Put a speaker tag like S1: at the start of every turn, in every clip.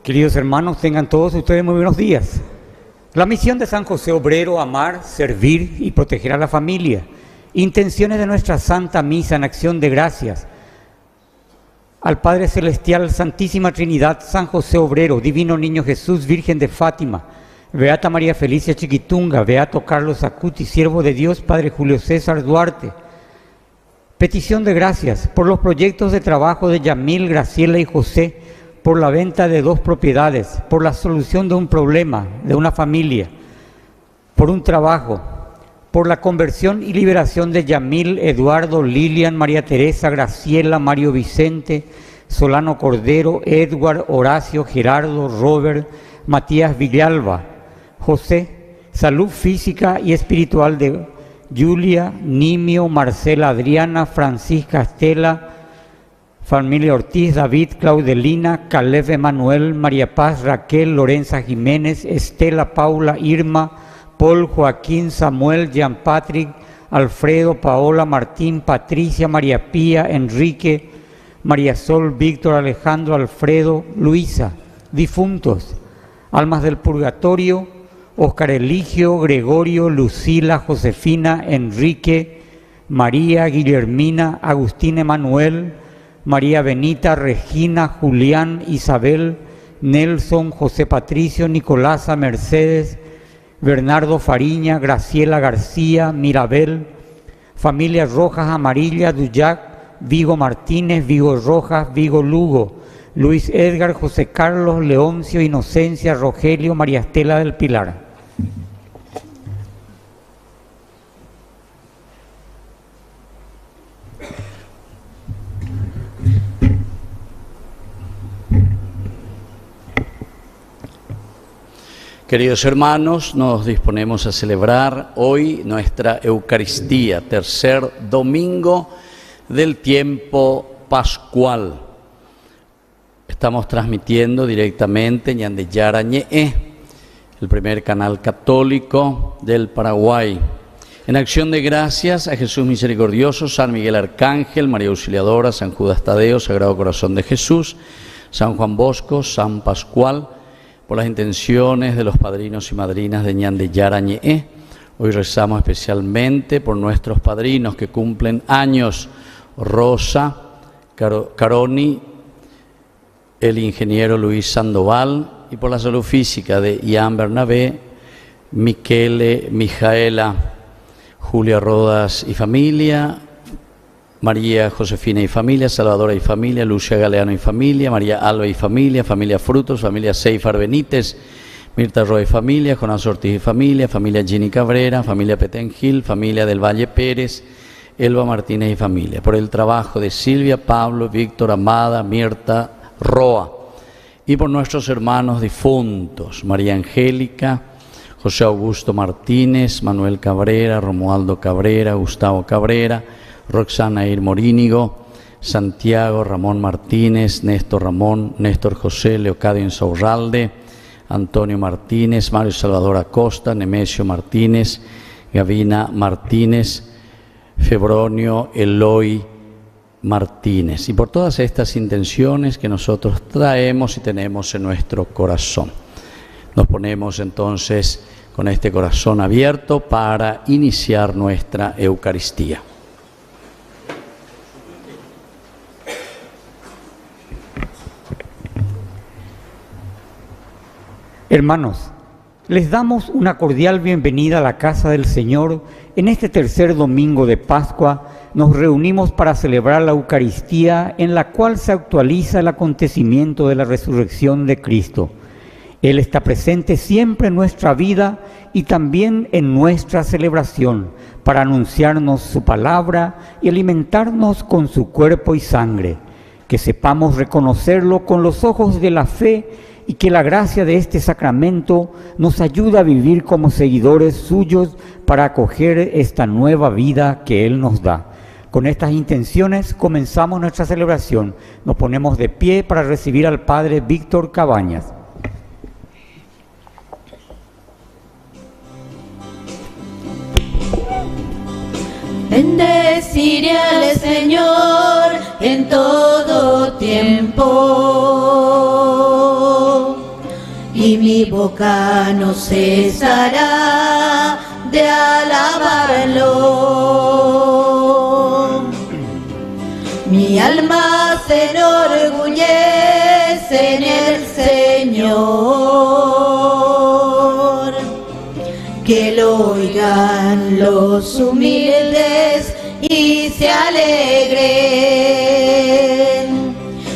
S1: Queridos hermanos, tengan todos ustedes muy buenos días. La misión de San José Obrero: amar, servir y proteger a la familia. Intenciones de nuestra Santa Misa en acción de gracias al Padre Celestial, Santísima Trinidad, San José Obrero, Divino Niño Jesús, Virgen de Fátima, Beata María Felicia Chiquitunga, Beato Carlos Acuti, Siervo de Dios, Padre Julio César Duarte. Petición de gracias por los proyectos de trabajo de Yamil, Graciela y José, por la venta de 2 propiedades, por la solución de un problema de una familia, por un trabajo, por la conversión y liberación de Yamil, Eduardo, Lilian, María Teresa, Graciela, Mario Vicente, Solano Cordero, Edward, Horacio, Gerardo, Robert, Matías Villalba, José, salud física y espiritual de Julia, Nimio, Marcela, Adriana, Francisca, Estela, familia Ortiz, David, Claudelina, Caleb, Emanuel, María Paz, Raquel, Lorenza Jiménez, Estela, Paula, Irma, Paul, Joaquín, Samuel, Jean Patrick, Alfredo, Paola, Martín, Patricia, María Pía, Enrique, María Sol, Víctor, Alejandro, Alfredo, Luisa. Difuntos: almas del purgatorio: Óscar Eligio, Gregorio, Lucila, Josefina, Enrique, María, Guillermina, Agustín Emanuel, María Benita, Regina, Julián, Isabel, Nelson, José Patricio, Nicolasa, Mercedes, Bernardo Fariña, Graciela García, Mirabel, familias Rojas, Amarilla, Duyac, Vigo Martínez, Vigo Rojas, Vigo Lugo, Luis Edgar, José Carlos, Leoncio, Inocencia, Rogelio, María Estela del Pilar.
S2: Queridos hermanos, nos disponemos a celebrar hoy nuestra Eucaristía, tercer domingo del tiempo pascual. Estamos transmitiendo directamente Ñande Yarañe, el primer canal católico del Paraguay. En acción de gracias a Jesús Misericordioso, San Miguel Arcángel, María Auxiliadora, San Judas Tadeo, Sagrado Corazón de Jesús, San Juan Bosco, San Pascual, por las intenciones de los padrinos y madrinas de Ñande Yarañe. Hoy rezamos especialmente por nuestros padrinos que cumplen años: Rosa Caroni, el ingeniero Luis Sandoval, y por la salud física de Ian Bernabé, Michele, Mijaela, Julia Rodas y familia, María Josefina y familia, Salvadora y familia, Lucia Galeano y familia, María Alba y familia, familia Frutos, familia Seifar Benítez, Mirta Roa y familia, Jonás Ortiz y familia, familia Ginny Cabrera, familia Petengil, familia del Valle Pérez, Elba Martínez y familia, por el trabajo de Silvia, Pablo, Víctor, Amada, Mirta Roa, y por nuestros hermanos difuntos: María Angélica, José Augusto Martínez, Manuel Cabrera, Romualdo Cabrera, Gustavo Cabrera, Roxana Ir Morínigo, Santiago Ramón Martínez, Néstor Ramón, Néstor José, Leocadio Insaurralde, Antonio Martínez, Mario Salvador Acosta, Nemesio Martínez, Gavina Martínez, Febronio Eloy Martínez, y por todas estas intenciones que nosotros traemos y tenemos en nuestro corazón. Nos ponemos entonces con este corazón abierto para iniciar nuestra Eucaristía.
S1: Hermanos, les damos una cordial bienvenida a la casa del Señor. En este tercer domingo de Pascua nos reunimos para celebrar la Eucaristía, en la cual se actualiza el acontecimiento de la resurrección de Cristo. Él está presente siempre en nuestra vida y también en nuestra celebración, para anunciarnos su palabra y alimentarnos con su cuerpo y sangre. Que sepamos reconocerlo con los ojos de la fe, y que la gracia de este sacramento nos ayude a vivir como seguidores suyos para acoger esta nueva vida que Él nos da. Con estas intenciones comenzamos nuestra celebración. Nos ponemos de pie para recibir al Padre Víctor Cabañas.
S3: Bendeciré al Señor en todo tiempo. boca no cesará de alabarlo. Mi alma se enorgullece en el Señor. Que lo oigan los humildes y se alegren.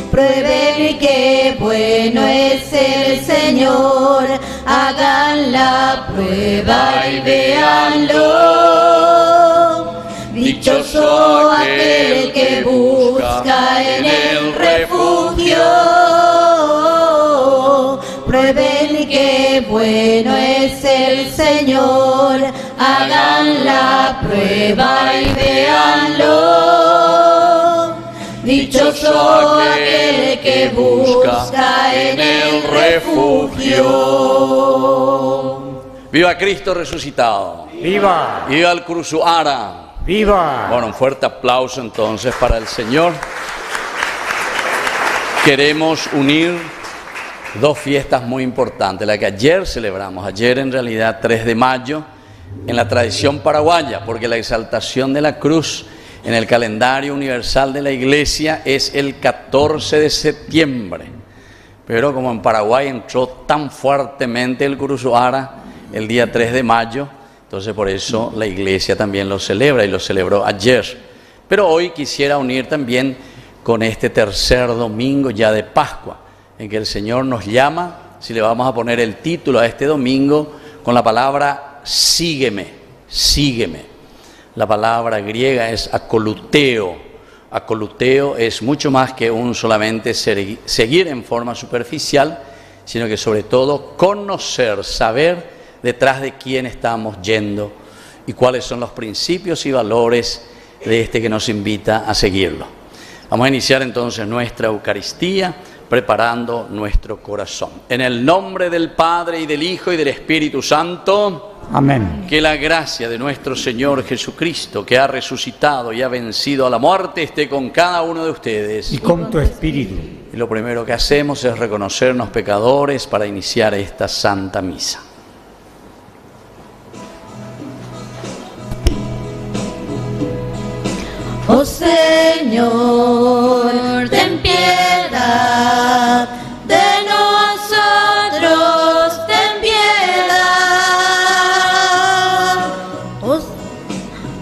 S3: Prueben que bueno es el Señor, hagan la prueba y véanlo. Dichoso aquel que busca en el refugio. Prueben que bueno es el Señor, hagan la prueba y véanlo. Dichoso aquel que busca en el refugio.
S2: ¡Viva Cristo resucitado!
S1: ¡Viva!
S2: ¡Viva el Cruzuara!
S1: ¡Viva!
S2: Bueno, un fuerte aplauso entonces para el Señor. Queremos unir dos fiestas muy importantes, la que ayer celebramos, ayer en realidad 3 de mayo, en la tradición paraguaya, porque la exaltación de la cruz en el calendario universal de la Iglesia es el 14 de septiembre. Pero como en Paraguay entró tan fuertemente el Cruzuara el día 3 de mayo, entonces por eso la Iglesia también lo celebra y lo celebró ayer. Pero hoy quisiera unir también con este tercer domingo ya de Pascua, en que el Señor nos llama, si le vamos a poner el título a este domingo, con la palabra sígueme, sígueme. La palabra griega es akoluteo. Akoluteo es mucho más que un solamente seguir en forma superficial, sino que sobre todo conocer, saber detrás de quién estamos yendo y cuáles son los principios y valores de este que nos invita a seguirlo. Vamos a iniciar entonces nuestra Eucaristía, preparando nuestro corazón. En el nombre del Padre, y del Hijo, y del Espíritu Santo.
S1: Amén.
S2: Que la gracia de nuestro Señor Jesucristo, que ha resucitado y ha vencido a la muerte, esté con cada uno de ustedes.
S1: Y con tu espíritu.
S2: Y lo primero que hacemos es reconocernos pecadores para iniciar esta Santa Misa.
S3: Oh Señor, ten piedad de nosotros, ten piedad.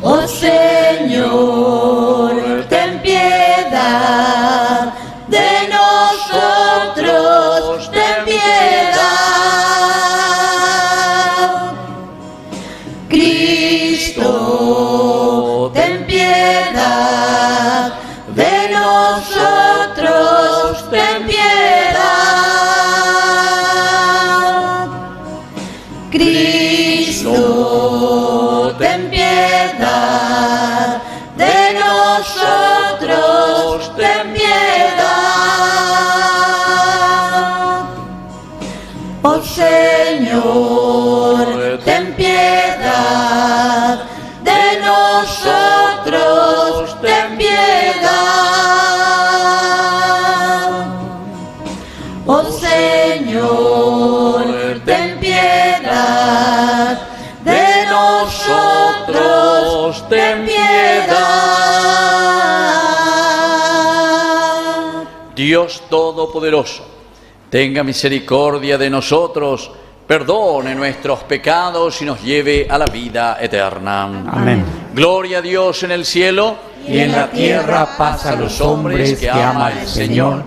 S3: Oh Señor, ten piedad de nosotros, ten piedad. Cristo, ten piedad de nosotros, ten piedad. Cristo, ten piedad de nosotros, ten piedad. Oh Señor, ten piedad de nosotros, ten piedad. Oh Señor, ten piedad de nosotros, ten piedad.
S2: Dios Todopoderoso, tenga misericordia de nosotros, perdone nuestros pecados y nos lleve a la vida eterna.
S1: Amén.
S2: Gloria a Dios en el cielo
S1: Y en la tierra paz a los hombres que ama el Señor.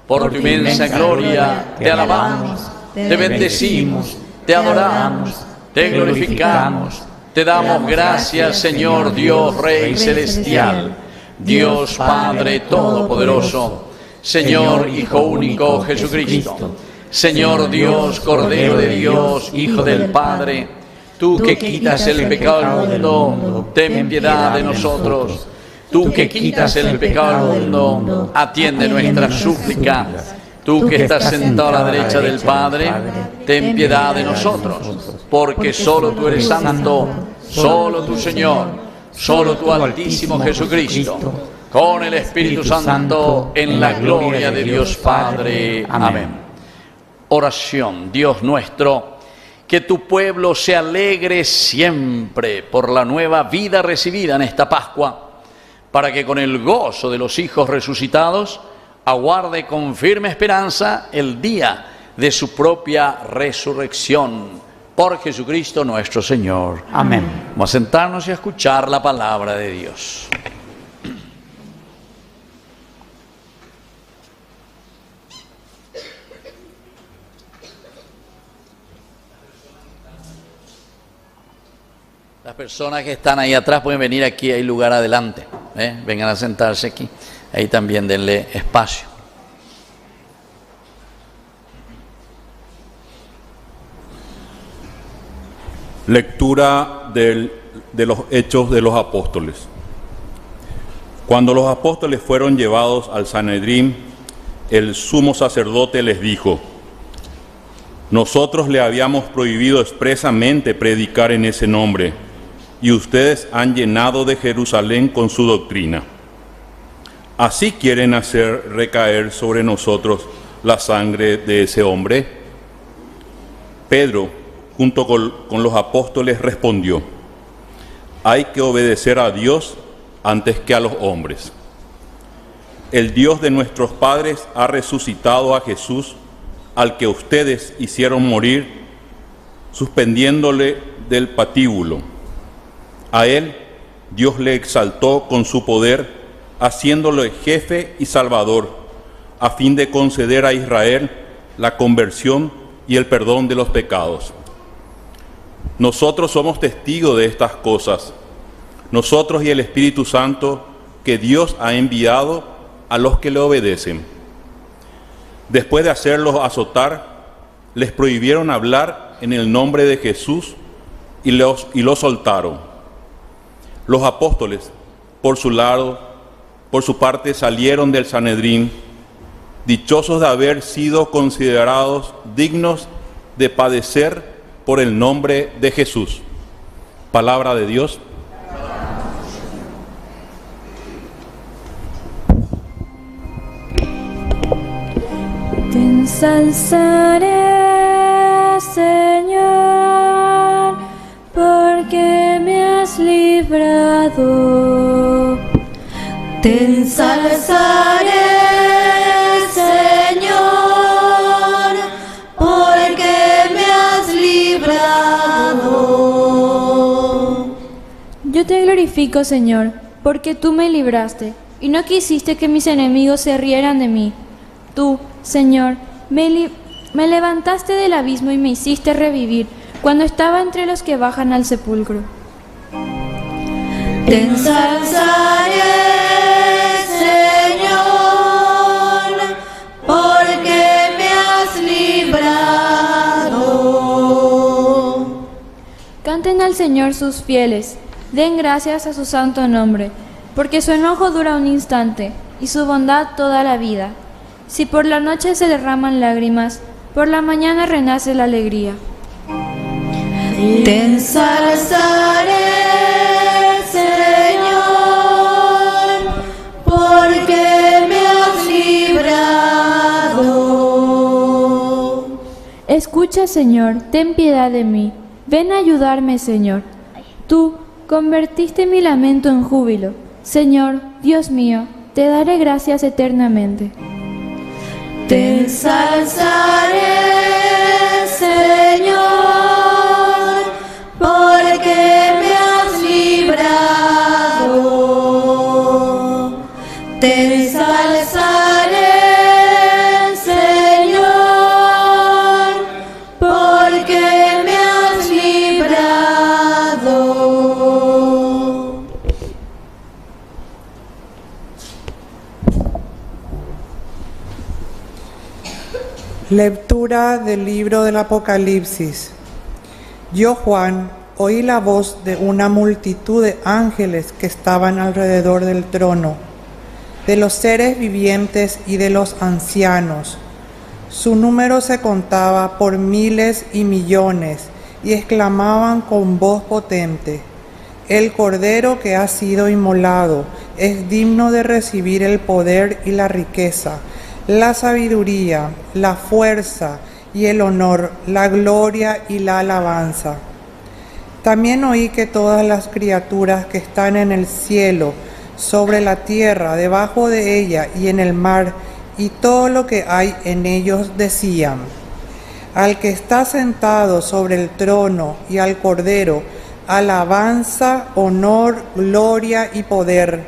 S2: Por tu inmensa gloria te alabamos, te bendecimos, te adoramos, te glorificamos, te damos gracias, Señor Dios Rey Celestial, Dios Padre Todopoderoso, Señor Hijo único Jesucristo, Señor Dios, Cordero de Dios, Hijo del Padre, tú que quitas el pecado del mundo, ten piedad de nosotros. Tú que quitas el pecado del mundo, atiende nuestra súplica. Tú que estás sentado a la derecha del Padre, ten piedad de nosotros, porque solo tú eres santo, solo tu Señor, solo tu Altísimo Jesucristo, con el Espíritu Santo, en la gloria de Dios Padre. Amén. Oración. Dios nuestro, Que tu pueblo se alegre siempre por la nueva vida recibida en esta Pascua, para que con el gozo de los hijos resucitados aguarde con firme esperanza el día de su propia resurrección. Por Jesucristo nuestro Señor.
S1: Amén.
S2: Vamos a sentarnos y a escuchar la palabra de Dios. Las personas que están ahí atrás pueden venir aquí, hay lugar adelante. Vengan a sentarse aquí. Ahí también denle espacio.
S4: Lectura de los Hechos de los Apóstoles. Cuando los apóstoles fueron llevados al Sanedrín, el sumo sacerdote les dijo: nosotros le habíamos prohibido expresamente predicar en ese nombre, y ustedes han llenado de Jerusalén con su doctrina. ¿Así quieren hacer recaer sobre nosotros la sangre de ese hombre? Pedro, junto con los apóstoles, respondió: hay que obedecer a Dios antes que a los hombres. El Dios de nuestros padres ha resucitado a Jesús, al que ustedes hicieron morir, suspendiéndole del patíbulo. A él Dios le exaltó con su poder, haciéndole jefe y salvador, a fin de conceder a Israel la conversión y el perdón de los pecados. Nosotros somos testigos de estas cosas, nosotros y el Espíritu Santo que Dios ha enviado a los que le obedecen. Después de hacerlos azotar, les prohibieron hablar en el nombre de Jesús y los soltaron. Los apóstoles, por su parte, salieron del Sanedrín, dichosos de haber sido considerados dignos de padecer por el nombre de Jesús. Palabra de Dios.
S5: Te ensalzaré, Señor, porque me has librado.
S3: Te ensalzaré, Señor, porque me has librado.
S5: Yo te glorifico, Señor, porque tú me libraste, y no quisiste que mis enemigos se rieran de mí. Tú, Señor, me levantaste del abismo y me hiciste revivir cuando estaba entre los que bajan al sepulcro.
S3: Te ensalzaré, Señor, porque me has librado.
S5: Canten al Señor sus fieles, den gracias a su santo nombre, porque su enojo dura un instante y su bondad toda la vida. Si por la noche se derraman lágrimas, por la mañana renace la alegría.
S3: Te ensalzaré, Señor, porque me has librado.
S5: Escucha, Señor, ten piedad de mí. Ven a ayudarme, Señor. Tú convertiste mi lamento en júbilo. Señor, Dios mío, te daré gracias eternamente.
S3: Te ensalzaré, Señor, porque me has librado. Te ensalzaré, Señor, porque me has librado.
S6: Lectura del libro del Apocalipsis. Yo, Juan, oí la voz de una multitud de ángeles que estaban alrededor del trono, de los seres vivientes y de los ancianos. Su número se contaba por miles y millones, y exclamaban con voz potente: el Cordero que ha sido inmolado es digno de recibir el poder y la riqueza, la sabiduría, la fuerza y el honor, la gloria y la alabanza. También oí que todas las criaturas que están en el cielo, sobre la tierra, debajo de ella y en el mar, y todo lo que hay en ellos decían: al que está sentado sobre el trono y al Cordero, alabanza, honor, gloria y poder,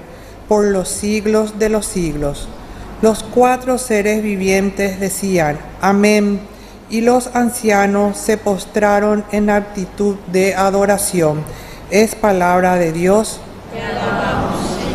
S6: por los siglos de los siglos. Los 4 seres vivientes decían: amén, y los ancianos se postraron en actitud de adoración. Es palabra de Dios.
S3: Te alabamos, Señor.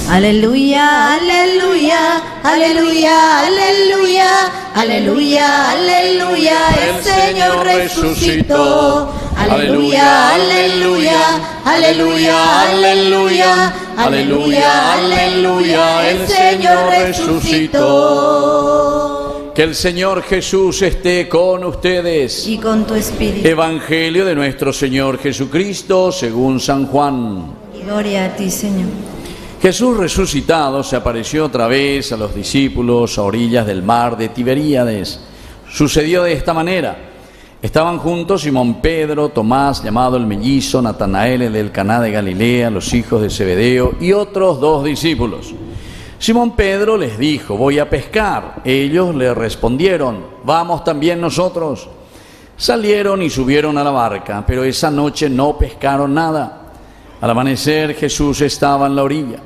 S3: Aleluya, aleluya, aleluya, aleluya, aleluya, aleluya, el Señor resucitó. Aleluya, aleluya, aleluya, aleluya, aleluya, aleluya, el Señor resucitó.
S2: Que el Señor Jesús esté con ustedes.
S3: Y con tu espíritu.
S2: Evangelio de nuestro Señor Jesucristo según San Juan.
S3: Gloria a ti, Señor.
S2: Jesús resucitado se apareció otra vez a los discípulos a orillas del mar de Tiberíades. Sucedió de esta manera. Estaban juntos Simón Pedro, Tomás, llamado el mellizo, Natanael, el del Caná de Galilea, los hijos de Zebedeo y otros 2 discípulos. Simón Pedro les dijo: voy a pescar. Ellos le respondieron: vamos también nosotros. Salieron y subieron a la barca, pero esa noche no pescaron nada. Al amanecer Jesús estaba en la orilla,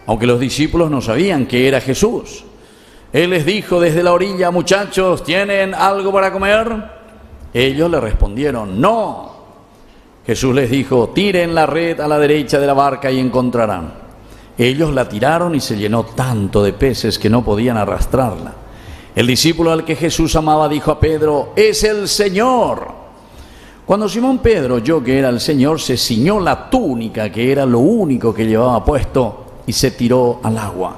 S2: aunque los discípulos no sabían que era Jesús. Él les dijo desde la orilla: muchachos, ¿tienen algo para comer? Ellos le respondieron: no. Jesús les dijo: tiren la red a la derecha de la barca y encontrarán. Ellos la tiraron y se llenó tanto de peces que no podían arrastrarla. El discípulo al que Jesús amaba dijo a Pedro: ¡es el Señor! Cuando Simón Pedro oyó que era el Señor, se ciñó la túnica, que era lo único que llevaba puesto, y se tiró al agua.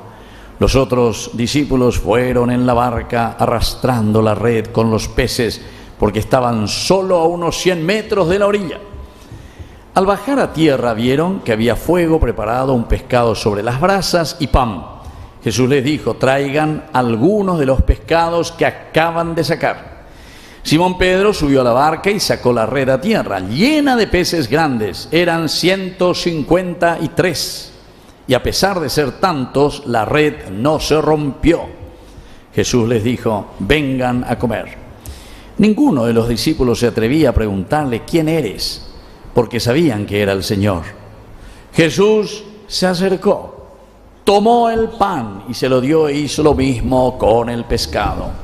S2: Los otros discípulos fueron en la barca arrastrando la red con los peces, porque estaban solo a unos 100 metros de la orilla. Al bajar a tierra vieron que había fuego preparado, un pescado sobre las brasas y pan. Jesús les dijo: traigan algunos de los pescados que acaban de sacar. Simón Pedro subió a la barca y sacó la red a tierra, llena de peces grandes. Eran 153. Y a pesar de ser tantos, la red no se rompió. Jesús les dijo: vengan a comer. Ninguno de los discípulos se atrevía a preguntarle: ¿quién eres?, porque sabían que era el Señor. Jesús se acercó, tomó el pan y se lo dio e hizo lo mismo con el pescado.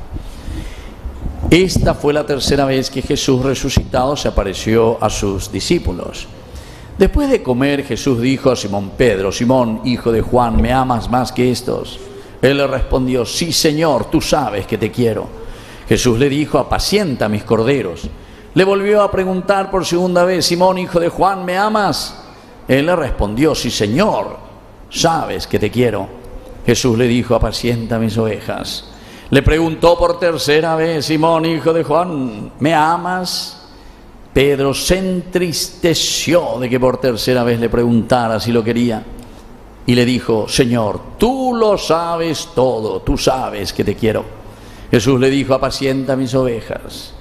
S2: Esta fue la 3ª vez que Jesús resucitado se apareció a sus discípulos. Después de comer, Jesús dijo a Simón Pedro: Simón, hijo de Juan, ¿me amas más que estos? Él le respondió: sí, Señor, tú sabes que te quiero. Jesús le dijo: apacienta mis corderos. Le volvió a preguntar por 2ª vez: Simón, hijo de Juan, ¿me amas? Él le respondió: sí, Señor, sabes que te quiero. Jesús le dijo: apacienta mis ovejas. Le preguntó por 3ª vez: Simón, hijo de Juan, ¿me amas? Pedro se entristeció de que por 3ª vez le preguntara si lo quería. Y le dijo: Señor, tú lo sabes todo, tú sabes que te quiero. Jesús le dijo: apacienta mis ovejas.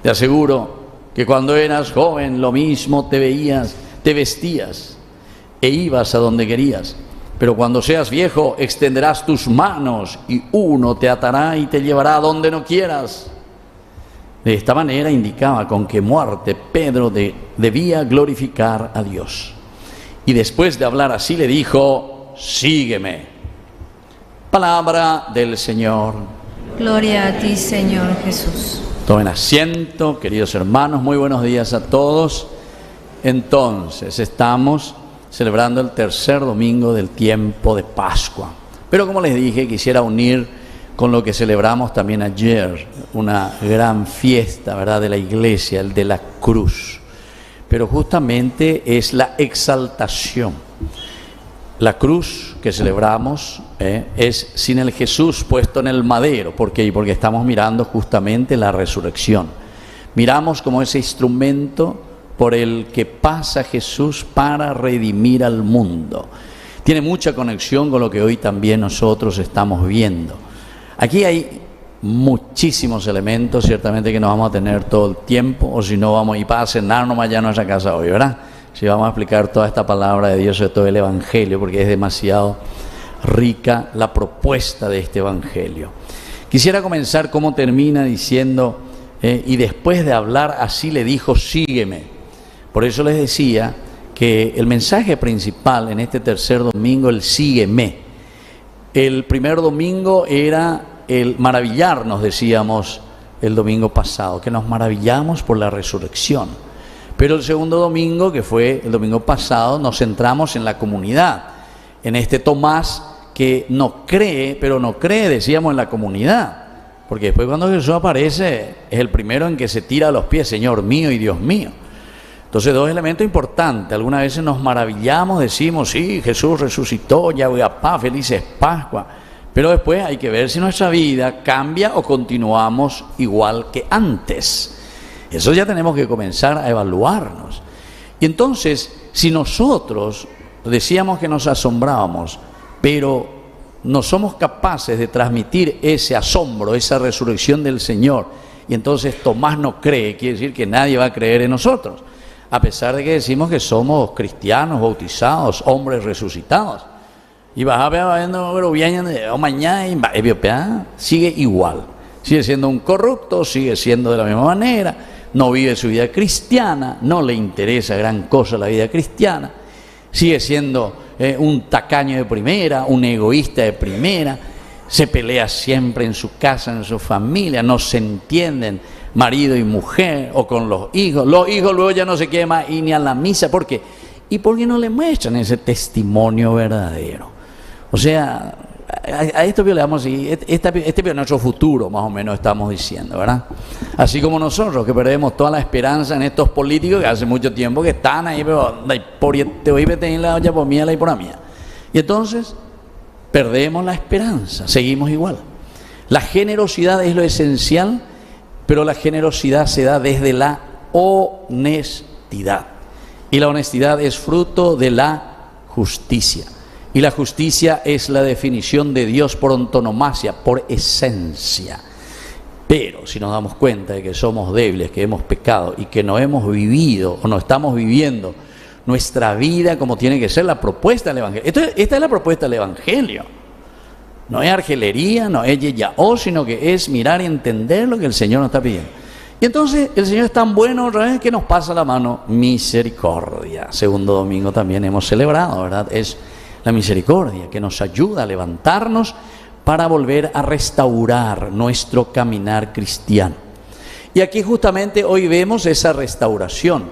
S2: Te aseguro que cuando eras joven lo mismo te vestías e ibas a donde querías. Pero cuando seas viejo extenderás tus manos y uno te atará y te llevará a donde no quieras. De esta manera indicaba con qué muerte Pedro debía glorificar a Dios. Y después de hablar así le dijo: sígueme. Palabra del Señor.
S3: Gloria a ti, Señor Jesús.
S2: Tomen asiento, queridos hermanos, muy buenos días a todos. Entonces, estamos celebrando el 3er domingo del tiempo de Pascua. Pero como les dije, quisiera unir con lo que celebramos también ayer, una gran fiesta, ¿verdad?, de la iglesia, el de la cruz. Pero justamente es la exaltación. La cruz que celebramos es sin el Jesús puesto en el madero. ¿Por qué? Porque estamos mirando justamente la resurrección. Miramos como ese instrumento por el que pasa Jesús para redimir al mundo. Tiene mucha conexión con lo que hoy también nosotros estamos viendo. Aquí hay muchísimos elementos, ciertamente que no vamos a tener todo el tiempo, o si no vamos a ir para cenar nomás ya a nuestra casa hoy, ¿verdad? Si vamos a explicar toda esta palabra de Dios, de todo el Evangelio, porque es demasiado rica la propuesta de este Evangelio. Quisiera comenzar como termina diciendo, y después de hablar así le dijo, sígueme. Por eso les decía que el mensaje principal en este tercer domingo, el sígueme. El primer domingo era el maravillarnos, decíamos el domingo pasado, que nos maravillamos por la resurrección. Pero el segundo domingo, que fue el domingo pasado, nos centramos en la comunidad, en este Tomás que no cree, pero no cree, decíamos, en la comunidad. Porque después cuando Jesús aparece, es el primero en que se tira a los pies, Señor mío y Dios mío. Entonces, dos elementos importantes. Algunas veces nos maravillamos, decimos, sí, Jesús resucitó, ya voy a paz, felices Pascua. Pero después hay que ver si nuestra vida cambia o continuamos igual que antes. Eso ya tenemos que comenzar a evaluarnos. Y entonces, si nosotros decíamos que nos asombrábamos, pero no somos capaces de transmitir ese asombro, esa resurrección del Señor, y entonces Tomás no cree, quiere decir que nadie va a creer en nosotros, a pesar de que decimos que somos cristianos, bautizados, hombres resucitados. Y vas a ver, pero mañana, sigue igual, sigue siendo un corrupto, sigue siendo de la misma manera, no vive su vida cristiana, no le interesa gran cosa la vida cristiana, sigue siendo un tacaño de primera, un egoísta de primera, se pelea siempre en su casa, en su familia, no se entienden marido y mujer, o con los hijos luego ya no se quieren más ir ni a la misa. ¿Por qué? Y porque no le muestran ese testimonio verdadero. O sea, a esto le damos, este es nuestro futuro, más o menos estamos diciendo, ¿verdad? Así como nosotros, que perdemos toda la esperanza en estos políticos que hace mucho tiempo que están ahí, pero te voy a tener la olla por mía, la y por la mía. Y entonces, perdemos la esperanza, seguimos igual. La generosidad es lo esencial, pero la generosidad se da desde la honestidad. Y la honestidad es fruto de la justicia. Y la justicia es la definición de Dios por antonomasia, por esencia. Pero si nos damos cuenta de que somos débiles, que hemos pecado y que no hemos vivido o no estamos viviendo nuestra vida como tiene que ser la propuesta del Evangelio. Esta es la propuesta del Evangelio. No es argelería, no es yeyao, sino que es mirar y entender lo que el Señor nos está pidiendo. Y entonces el Señor es tan bueno otra vez que nos pasa la mano misericordia. Segundo domingo también hemos celebrado, ¿verdad? Es la misericordia que nos ayuda a levantarnos para volver a restaurar nuestro caminar cristiano. Y aquí justamente hoy vemos esa restauración,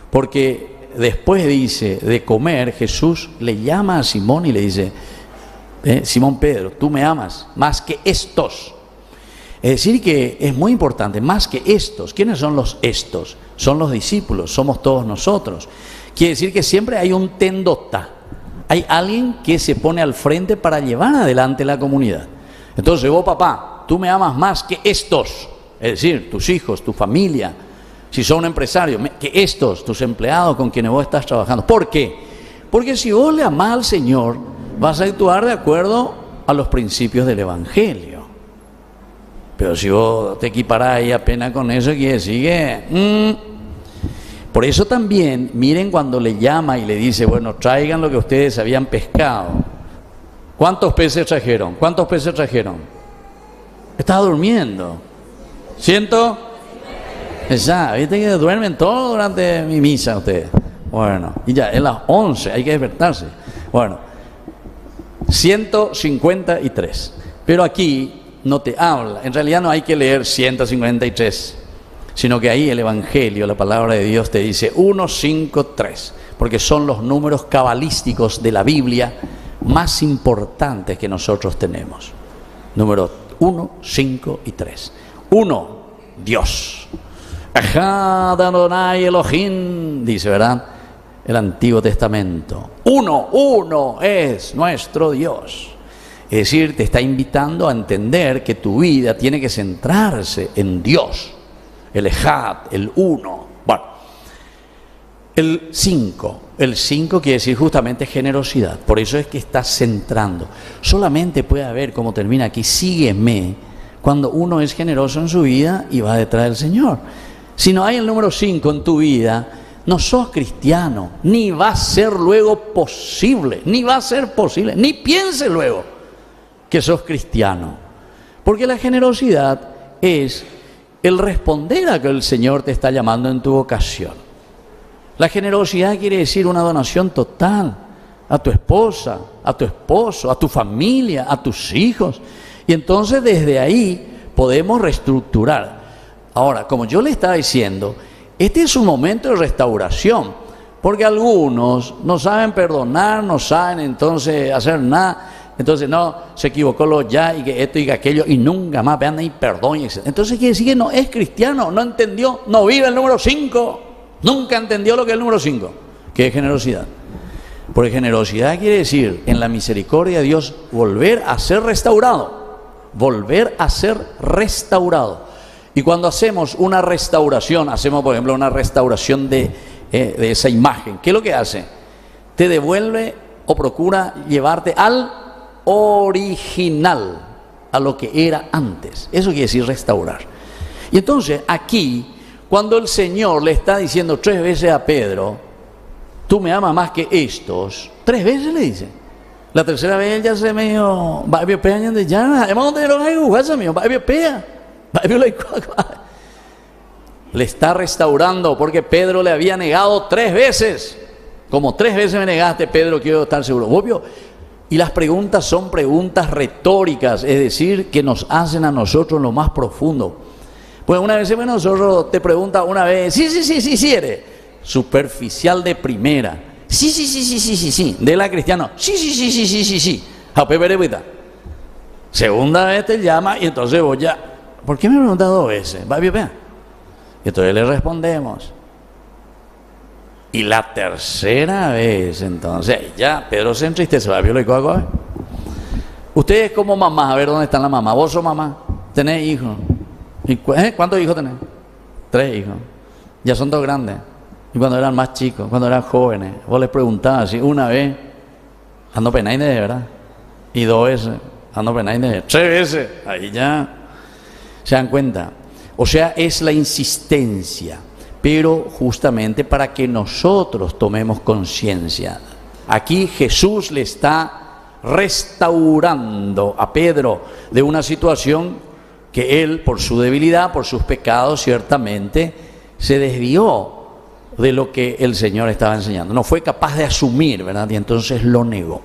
S2: porque después dice de comer, Jesús le llama a Simón y le dice, Simón Pedro, tú me amas más que estos. Es decir que es muy importante, más que estos. ¿Quiénes son los estos? Son los discípulos, somos todos nosotros. Quiere decir que siempre hay un tendota. Hay alguien que se pone al frente para llevar adelante la comunidad. Entonces, vos papá, tú me amas más que estos, es decir, tus hijos, tu familia, si sos un empresario, que estos, tus empleados con quienes vos estás trabajando. ¿Por qué? Porque si vos le amás al Señor, vas a actuar de acuerdo a los principios del Evangelio. Pero si vos te equiparás ahí apenas con eso, quiere decir que... Por eso también, miren cuando le llama y le dice, bueno, traigan lo que ustedes habían pescado. ¿Cuántos peces trajeron? ¿Cuántos peces trajeron? Estaba durmiendo. ¿100? Exacto, viste que duermen todo durante mi misa ustedes. Bueno, y ya, es las 11, hay que despertarse. Bueno, 153. Pero aquí no te habla, en realidad no hay que leer 153. Sino que ahí el Evangelio, la palabra de Dios te dice 1, 5, 3, porque son los números cabalísticos de la Biblia más importantes que nosotros tenemos. Número 1, 5 y 3. 1, Dios. Echad Adonai Elohim, dice, ¿verdad? El Antiguo Testamento. Uno es nuestro Dios. Es decir, te está invitando a entender que tu vida tiene que centrarse en Dios. El Ejad, el uno. Bueno, El 5 quiere decir justamente generosidad. Por eso es que está centrando. Solamente puede haber, como termina aquí, sígueme, cuando uno es generoso en su vida y va detrás del Señor. Si no hay el número 5 en tu vida, no sos cristiano, ni va a ser luego posible, ni va a ser posible, ni piense luego que sos cristiano. Porque la generosidad es el responder a que el Señor te está llamando en tu vocación. La generosidad quiere decir una donación total a tu esposa, a tu esposo, a tu familia, a tus hijos. Y entonces desde ahí podemos reestructurar. Ahora, como yo le estaba diciendo, este es un momento de restauración, porque algunos no saben perdonar, no saben entonces hacer nada. Entonces no, se equivocó lo ya y que esto y que aquello y nunca más vean y perdón, etc. Entonces quiere decir que no es cristiano, no entendió, no vive el número 5. Nunca entendió lo que es el número 5, que es generosidad. Porque generosidad quiere decir, en la misericordia de Dios, volver a ser restaurado. Volver a ser restaurado. Y cuando hacemos una restauración, hacemos por ejemplo una restauración de esa imagen, ¿qué es lo que hace? Te devuelve o procura llevarte al original, a lo que era antes. Eso quiere decir restaurar. Y entonces aquí, cuando el Señor le está diciendo 3 veces a Pedro, tú me amas más que estos, 3 veces le dice. La tercera vez él ya se me dijo, le está restaurando porque Pedro le había negado 3 veces. Como 3 veces me negaste, Pedro, quiero estar seguro. Obvio. Y las preguntas son preguntas retóricas, es decir, que nos hacen a nosotros lo más profundo. Pues una vez nosotros te pregunta una vez, sí, eres superficial de primera, sí, de la cristiana, sí, segunda vez te llama y entonces vos ya, ¿por qué me preguntas 2 veces? Va bien. Y entonces le respondemos. Y la tercera vez, entonces, ya Pedro se entristece, va bien. Ustedes como mamás, a ver dónde están las mamás. Vos sos mamá, tenés hijos. ¿Cuántos hijos tenés? 3 hijos. Ya son 2 grandes. Y cuando eran más chicos, cuando eran jóvenes, vos les preguntabas si una vez ando penaine de verdad, y 2 veces ando penaine de 3 veces, ahí ya se dan cuenta. O sea, es la insistencia, pero justamente para que nosotros tomemos conciencia. Aquí Jesús le está restaurando a Pedro de una situación que él, por su debilidad, por sus pecados, ciertamente se desvió de lo que el Señor estaba enseñando. No fue capaz de asumir, ¿verdad? Y entonces lo negó.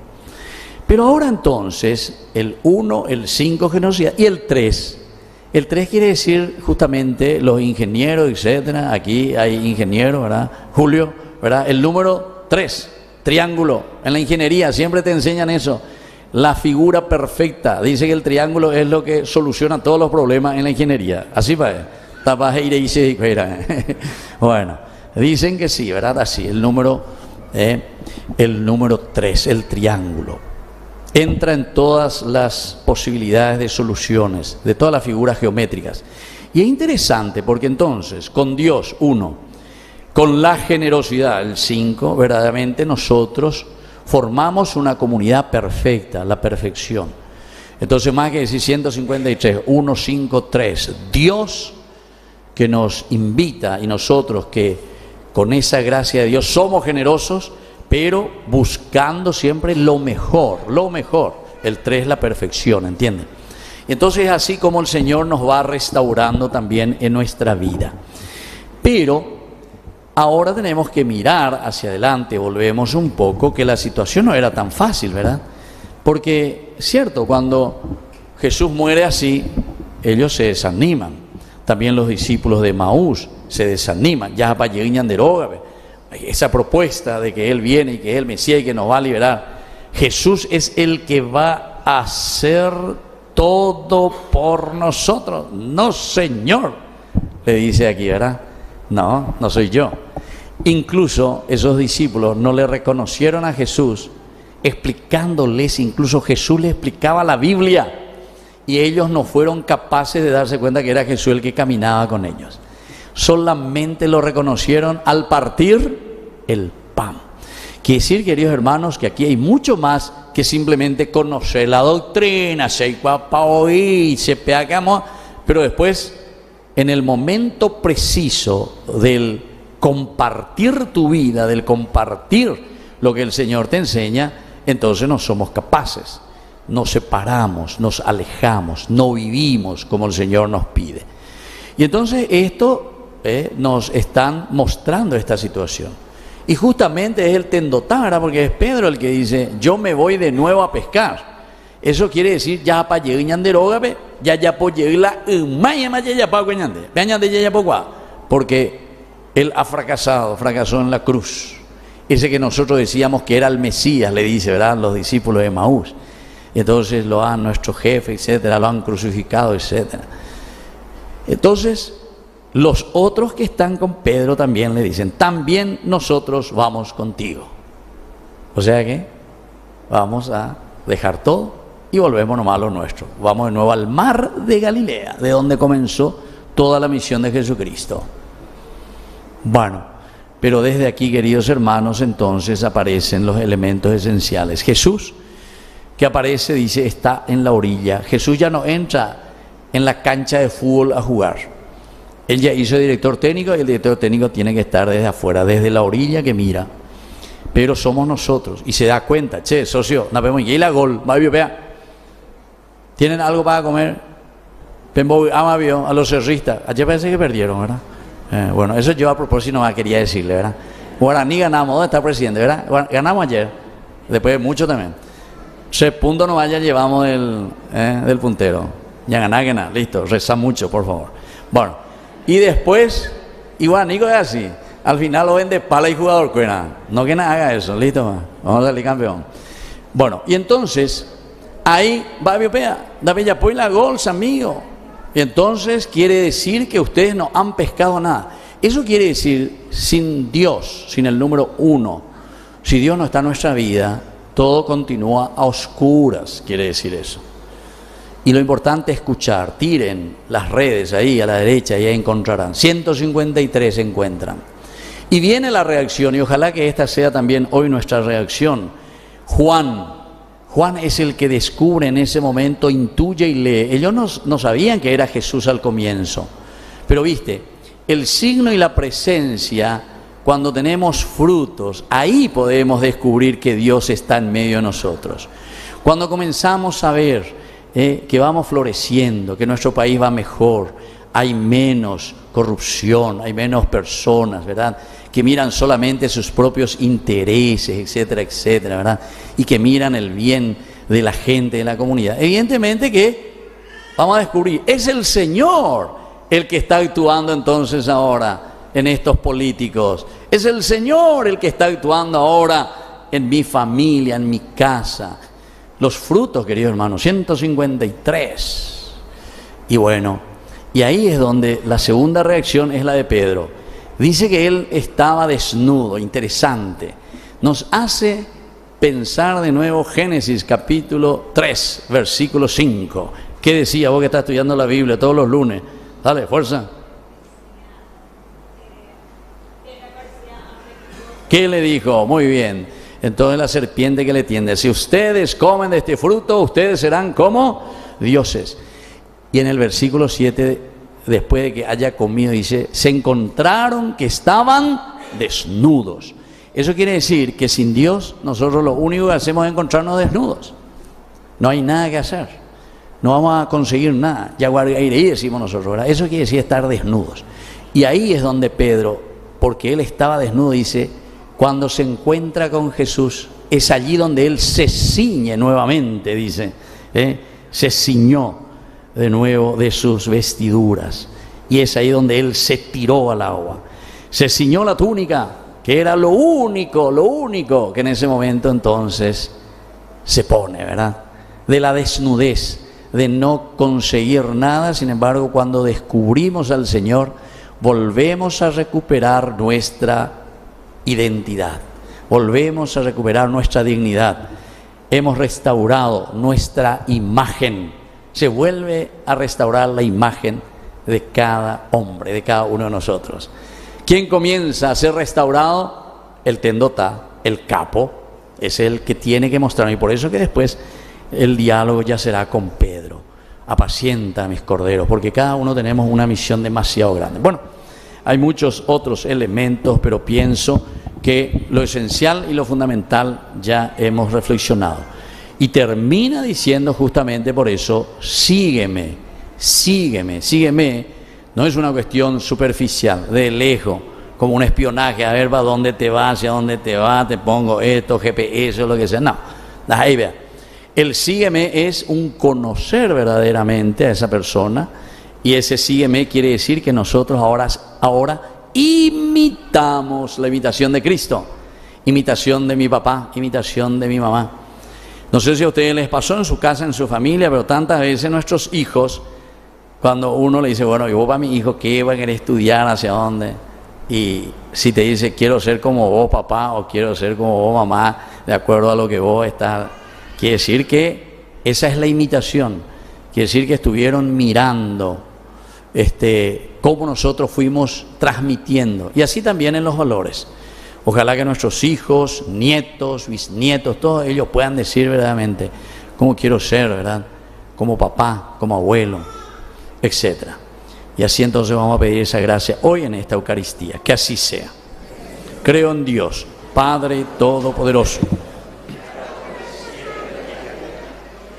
S2: Pero ahora entonces, el 1, el 5, generosidad, y el 3. El 3 quiere decir justamente los ingenieros, etcétera. Aquí hay ingenieros, ¿verdad? Julio, ¿verdad? El número 3, triángulo. En la ingeniería siempre te enseñan eso. La figura perfecta. Dice que el triángulo es lo que soluciona todos los problemas en la ingeniería. Así va. Bueno, dicen que sí, ¿verdad? Así, el número 3, el triángulo. Entra en todas las posibilidades de soluciones, de todas las figuras geométricas. Y es interesante porque entonces, con Dios, 1, con la generosidad, el 5, verdaderamente nosotros formamos una comunidad perfecta, la perfección. Entonces, más que decir 153, 1, 5, 3, Dios que nos invita y nosotros que con esa gracia de Dios somos generosos, pero buscando siempre lo mejor, el 3, la perfección, ¿entienden? Y entonces es así como el Señor nos va restaurando también en nuestra vida. Pero ahora tenemos que mirar hacia adelante, volvemos un poco, que la situación no era tan fácil, ¿verdad? Porque, cierto, cuando Jesús muere así, ellos se desaniman. También los discípulos de Maús se desaniman. Ya para llegar de droga, esa propuesta de que Él viene y que es el Mesías y que nos va a liberar. Jesús es el que va a hacer todo por nosotros. No, Señor, le dice aquí, ¿verdad? No soy yo. Incluso esos discípulos no le reconocieron a Jesús, explicándoles, incluso Jesús les explicaba la Biblia, y ellos no fueron capaces de darse cuenta que era Jesús el que caminaba con ellos. Solamente lo reconocieron al partir el pan. Quiere decir, queridos hermanos, que aquí hay mucho más que simplemente conocer la doctrina, pero después, en el momento preciso del compartir tu vida, del compartir lo que el Señor te enseña, entonces no somos capaces, nos separamos, nos alejamos, no vivimos como el Señor nos pide. Y entonces esto nos están mostrando esta situación. Y justamente es el tendotara, porque es Pedro el que dice, yo me voy de nuevo a pescar. Eso quiere decir, ya pa llegar ya po llegar porque él ha fracasó en la cruz. Ese que nosotros decíamos que era el Mesías, le dice, ¿verdad?, los discípulos de Emaús. Entonces lo han, nuestro jefe, etcétera, lo han crucificado, etcétera. Entonces, los otros que están con Pedro también le dicen, también nosotros vamos contigo. O sea que vamos a dejar todo y volvemos nomás a lo nuestro. Vamos de nuevo al mar de Galilea, de donde comenzó toda la misión de Jesucristo. Bueno, pero desde aquí, queridos hermanos, entonces aparecen los elementos esenciales. Jesús, que aparece, dice, está en la orilla. Jesús ya no entra en la cancha de fútbol a jugar. Él ya hizo director técnico y el director técnico tiene que estar desde afuera, desde la orilla que mira. Pero somos nosotros y se da cuenta, che, socio, nos vemos y la gol, ¿tienen algo para comer? A los cerristas, ayer parece que perdieron, ¿verdad? Bueno, eso yo a propósito no quería decirle, ¿verdad? Guaraní ganamos, ¿dónde está el presidente, verdad? Ganamos ayer, después de mucho también. 6 puntos nomás ya llevamos del puntero. Ya ganá, listo, reza mucho, por favor. Bueno, y después, y Guaraní es así, al final lo ven de pala y jugador cuena. No que nada haga eso, listo, vamos a salir campeón. Bueno, y entonces, ahí va a David ya pone la golza, amigo. Y entonces quiere decir que ustedes no han pescado nada. Eso quiere decir, sin Dios, sin el número 1, si Dios no está en nuestra vida, todo continúa a oscuras, quiere decir eso. Y lo importante es escuchar, tiren las redes ahí a la derecha y ahí encontrarán. 153 se encuentran. Y viene la reacción, y ojalá que esta sea también hoy nuestra reacción. Juan es el que descubre en ese momento, intuye y lee. Ellos no sabían que era Jesús al comienzo. Pero viste, el signo y la presencia, cuando tenemos frutos, ahí podemos descubrir que Dios está en medio de nosotros. Cuando comenzamos a ver que vamos floreciendo, que nuestro país va mejor, hay menos corrupción, hay menos personas, ¿verdad?, que miran solamente sus propios intereses, etcétera, etcétera, ¿verdad?, y que miran el bien de la gente, de la comunidad. Evidentemente que vamos a descubrir, es el Señor el que está actuando entonces ahora en estos políticos. Es el Señor el que está actuando ahora en mi familia, en mi casa. Los frutos, queridos hermanos, 153. Y bueno, y ahí es donde la segunda reacción es la de Pedro. Dice que él estaba desnudo, interesante. Nos hace pensar de nuevo Génesis capítulo 3, versículo 5. ¿Qué decía vos que estás estudiando la Biblia todos los lunes? Dale, fuerza. ¿Qué le dijo? Muy bien. Entonces la serpiente que le tiende, si ustedes comen de este fruto, ustedes serán como dioses. Y en el versículo 7, después de que haya comido, dice, se encontraron que estaban desnudos. Eso quiere decir que sin Dios, nosotros lo único que hacemos es encontrarnos desnudos. No hay nada que hacer. No vamos a conseguir nada. Ya guardairé, decimos nosotros, ¿verdad? Eso quiere decir estar desnudos. Y ahí es donde Pedro, porque él estaba desnudo, dice, cuando se encuentra con Jesús, es allí donde él se ciñe nuevamente, dice, se ciñó de nuevo de sus vestiduras, y es ahí donde él se tiró al agua, se ciñó la túnica, que era lo único que en ese momento entonces se pone, ¿verdad? De la desnudez, de no conseguir nada. Sin embargo, cuando descubrimos al Señor, volvemos a recuperar nuestra identidad, volvemos a recuperar nuestra dignidad, hemos restaurado nuestra imagen, se vuelve a restaurar la imagen de cada hombre, de cada uno de nosotros. ¿Quién comienza a ser restaurado? el tendotá, el capo, es el que tiene que mostrarme. Y por eso que después el diálogo ya será con Pedro. Apacienta a mis corderos, porque cada uno tenemos una misión demasiado grande. Bueno, hay muchos otros elementos, pero pienso que lo esencial y lo fundamental ya hemos reflexionado. Y termina diciendo justamente por eso, sígueme, sígueme, sígueme. No es una cuestión superficial, de lejos, como un espionaje, a ver, ¿a dónde te vas? ¿Hacia dónde te vas? Te pongo esto, GPS o lo que sea. No, ahí vea. El sígueme es un conocer verdaderamente a esa persona, y ese sígueme quiere decir que nosotros ahora imitamos la imitación de Cristo, imitación de mi papá, imitación de mi mamá. No sé si a ustedes les pasó en su casa, en su familia, pero tantas veces nuestros hijos, cuando uno le dice, bueno, yo para mi hijo, ¿qué va a querer estudiar? ¿Hacia dónde? Y si te dice, quiero ser como vos, papá, o quiero ser como vos, mamá, de acuerdo a lo que vos estás, quiere decir que esa es la imitación. Quiere decir que estuvieron mirando cómo nosotros fuimos transmitiendo. Y así también en los valores. Ojalá que nuestros hijos, nietos, bisnietos, todos ellos puedan decir verdaderamente cómo quiero ser, ¿verdad? Como papá, como abuelo, etc. Y así entonces vamos a pedir esa gracia hoy en esta Eucaristía. Que así sea. Creo en Dios, Padre Todopoderoso.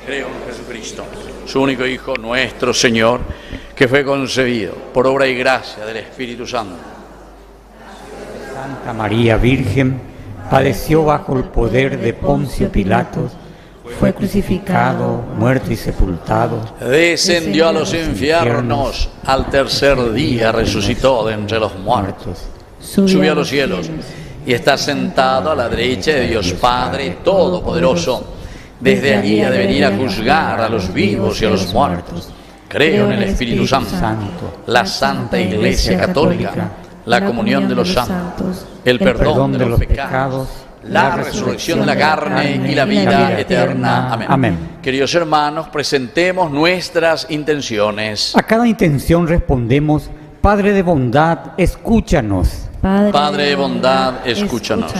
S2: Creo en Jesucristo, su único Hijo, nuestro Señor, que fue concebido por obra y gracia del Espíritu Santo.
S1: Santa María Virgen, padeció bajo el poder de Poncio Pilatos, fue crucificado, muerto y sepultado,
S2: Descendió a los infiernos, al tercer día resucitó de entre los muertos, subió a los cielos y está sentado a la derecha de Dios Padre Todopoderoso. Desde allí ha de venir a juzgar a los vivos y a los muertos. Creo en el Espíritu Santo, la Santa Iglesia Católica, la comunión de los santos, el perdón de los pecados, la resurrección de la carne y la vida eterna. Amén.
S1: Amén.
S2: Queridos hermanos, presentemos nuestras intenciones.
S1: A cada intención respondemos, Padre de bondad, escúchanos.
S2: Padre de bondad, escúchanos.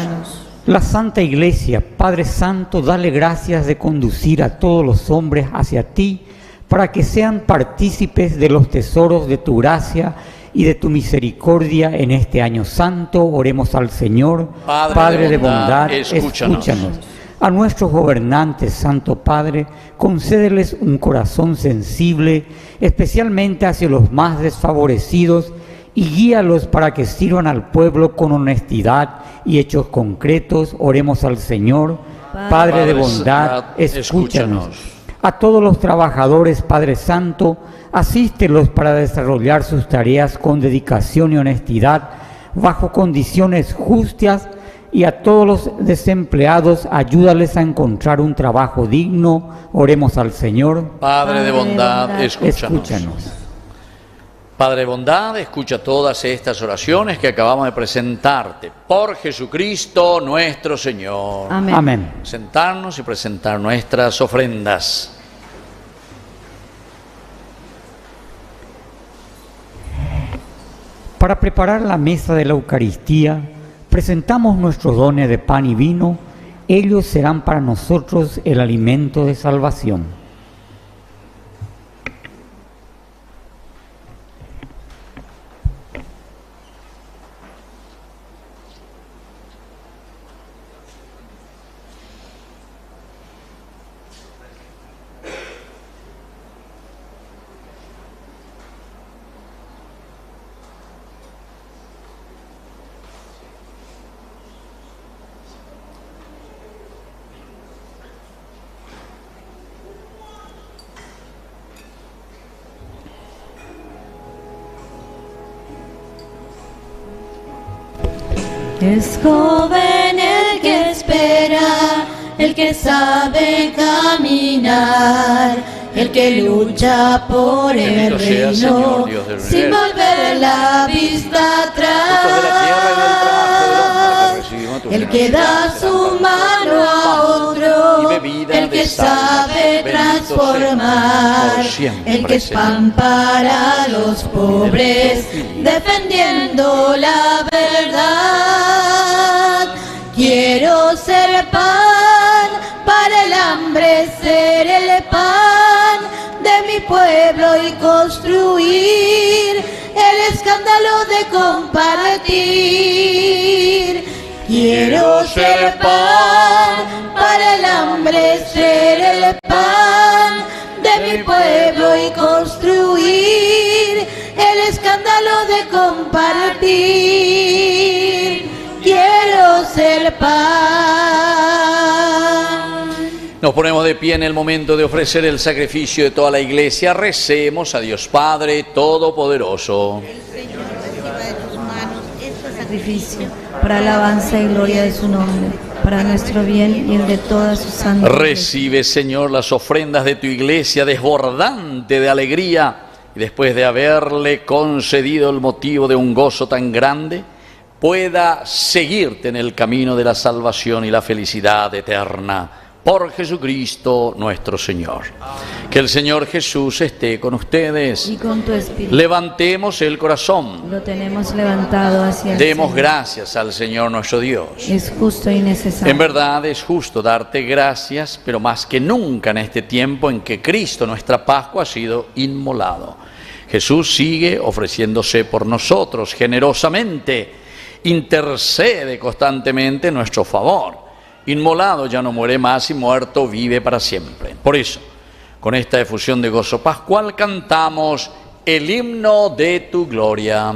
S1: La Santa Iglesia, Padre Santo, dale gracias de conducir a todos los hombres hacia ti, para que sean partícipes de los tesoros de tu gracia y de tu misericordia en este año santo. Oremos al Señor. Padre de bondad, escúchanos. A nuestros gobernantes, Santo Padre, concédeles un corazón sensible, especialmente hacia los más desfavorecidos, y guíalos para que sirvan al pueblo con honestidad y hechos concretos. Oremos al Señor. Padre de bondad, escúchanos. A todos los trabajadores, Padre Santo, asístelos para desarrollar sus tareas con dedicación y honestidad, bajo condiciones justas, y a todos los desempleados, ayúdales a encontrar un trabajo digno. Oremos al Señor.
S2: Padre de bondad, escúchanos. Padre de bondad, escucha todas estas oraciones que acabamos de presentarte. Por Jesucristo nuestro Señor.
S3: Amén.
S1: Amén.
S2: Sentarnos y presentar nuestras ofrendas.
S1: Para preparar la mesa de la Eucaristía, presentamos nuestros dones de pan y vino. Ellos serán para nosotros el alimento de salvación.
S3: Es joven el que espera, el que sabe caminar, el que lucha por el
S2: Bendito sea,
S3: reino,
S2: Señor, Dios del
S3: sin
S2: universo.
S3: volver la vista
S2: Frutos de la tierra y del trabajo del hombre que
S3: atrás.
S2: recibimos tu
S3: El que da
S2: generosidad,
S3: su
S2: será
S3: mano a otro,
S2: y bebida
S3: el que
S2: de sal.
S3: sabe
S2: Bendito
S3: transformar,
S2: sea por siempre,
S3: el que es
S2: Señor.
S3: pan para los pobres, defendiendo la verdad. el pan, para el hambre ser el pan de mi pueblo y construir el escándalo de compartir. Quiero ser pan, para el hambre ser el pan de mi pueblo y construir el escándalo de compartir. Quiero ser pan.
S2: Nos ponemos de pie en el momento de ofrecer el sacrificio de toda la iglesia. Recemos a Dios Padre Todopoderoso.
S7: El Señor reciba de tus manos este sacrificio para alabanza y gloria de su nombre, para nuestro bien y el de toda su santa iglesia.
S2: Recibe, Señor, las ofrendas de tu iglesia desbordante de alegría, y después de haberle concedido el motivo de un gozo tan grande, pueda seguirte en el camino de la salvación y la felicidad eterna. Por Jesucristo nuestro Señor. Que el Señor Jesús esté con ustedes.
S7: Y con tu espíritu.
S2: Levantemos el corazón.
S7: Lo tenemos levantado hacia el
S2: Demos
S7: Señor.
S2: gracias al Señor nuestro Dios.
S7: Es justo y necesario.
S2: En verdad es justo darte gracias, pero más que nunca en este tiempo en que Cristo, nuestra Pascua, ha sido inmolado. Jesús sigue ofreciéndose por nosotros generosamente, intercede constantemente en nuestro favor. Inmolado ya no muere más y muerto vive para siempre. Por eso, con esta efusión de gozo pascual, cantamos el himno de tu gloria.